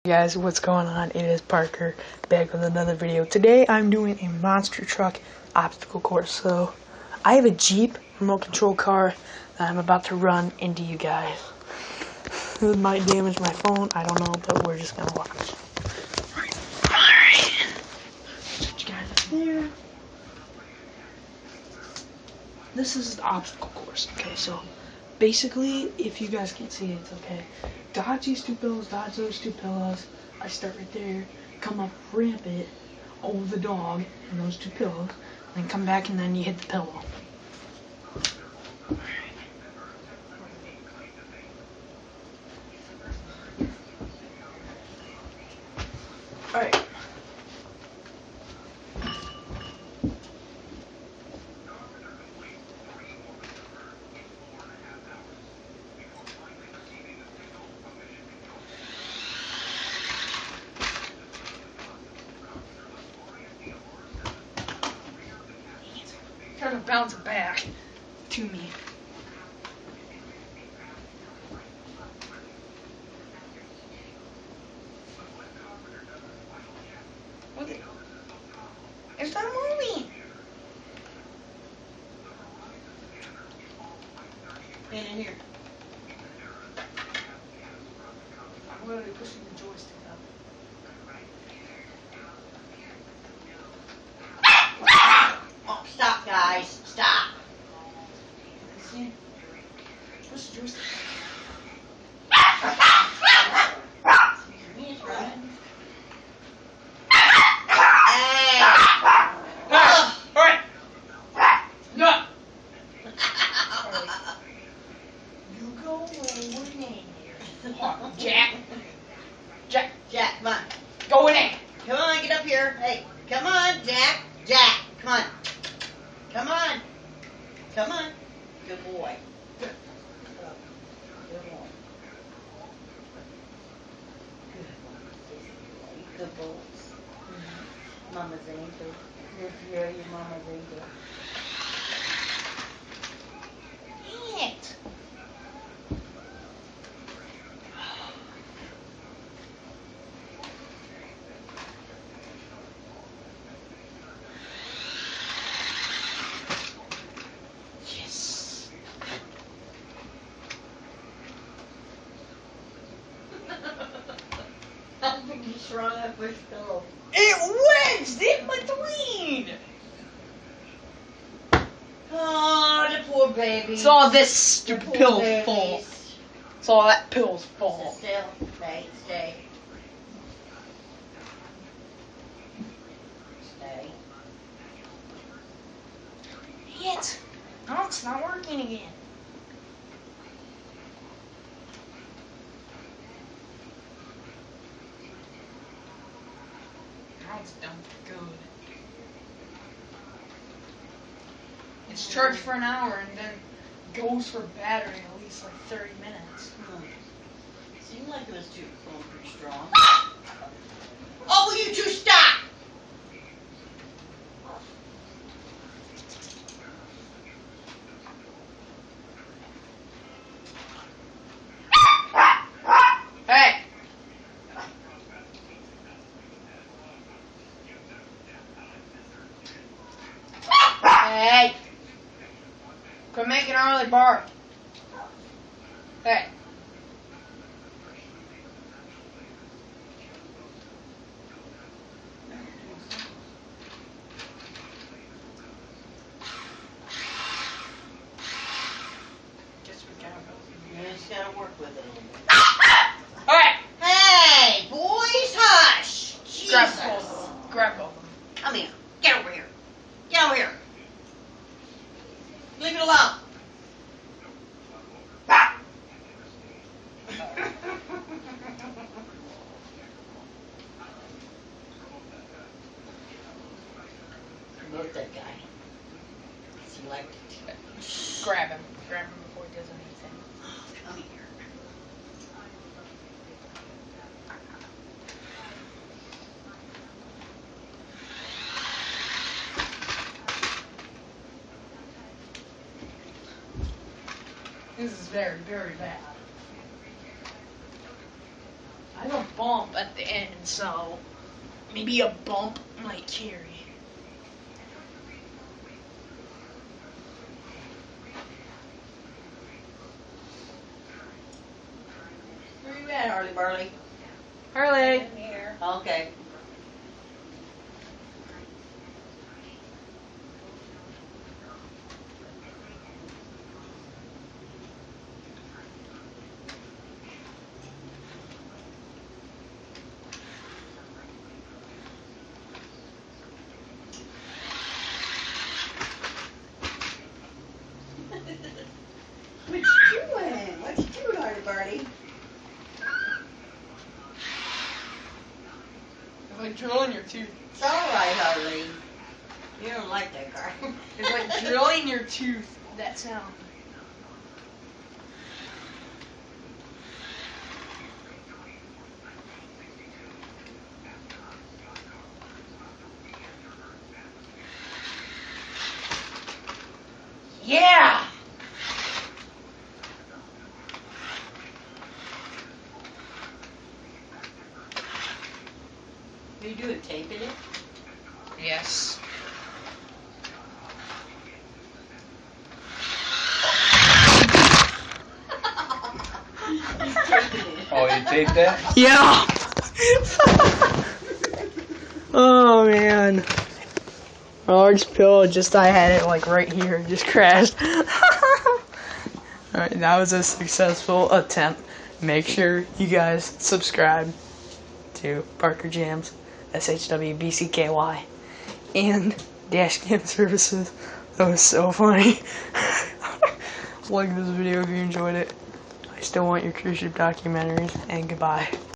Guys, what's going on? It is Parker back with another video. Today I'm doing a monster truck obstacle course. So I have a Jeep remote control car that I'm about to run into you guys. This might damage my phone, I don't know, but we're just gonna watch. Alright. Put you guys up there. This is the obstacle course. Okay, so basically, if you guys can see it, it's okay. Dodge these two pillows, dodge those two pillows. I start right there, come up, ramp it over the dog and those two pillows, then come back and then you hit the pillow. Alright. Trying to bounce it back to me. What? It's not moving. In here. I'm literally pushing the joystick up. Oh, stop, guys. Stop. See? Push the joystick. He's running. Alright. No. You go away with me. Jack. Jack. Jack, come on. Go in there. Come on, get up here. Hey, come on, Jack. Jack, come on. Come on. Come on. Good boy. Good boy. Good boys. Mama's angel. This year, your mama's angel. Dang it. Yes. I think you shrunk that first pillow. It wedged in between. Oh, the poor baby. It's all this stupid pill's fault. It's all that pill's fault. Still, stay. Stay. It. No, it's not working again. Now it's done for good. It's charged for an hour and then goes for battery at least like 30 minutes. Seemed like it was going pretty strong. Oh, will you two stop? Hey! Hey! Quit making an early bark. Hey! Guess we gotta go. You just gotta work with it a little bit. Alright! Hey, boys, hush! Grab Jesus. both. Grab both of them. Come here. Get over here. Get over here. Leave it alone. Promote that guy. Does he like it? Grab him. Grab him before he does anything. Come here. This is very, very bad. I don't bump at the end, so maybe a bump might carry. Where you at, Harley Burley? Harley! In here. Okay. What you doing? What you doing, Harley Burley? It's like drilling your tooth. It's all right, Harley. You don't like that car. It's like drilling your tooth, that sound. Yeah! What are you doing, taping it? Yes. He's taping it. Oh, you taped that? Yeah! Oh man. My large pill, I had it like right here, it just crashed. Alright, that was a successful attempt. Make sure you guys subscribe to Parker Jams, SHWBCKY, and Dash Cam Services. That was so funny. Like this video if you enjoyed it. I still want your cruise ship documentaries, and goodbye.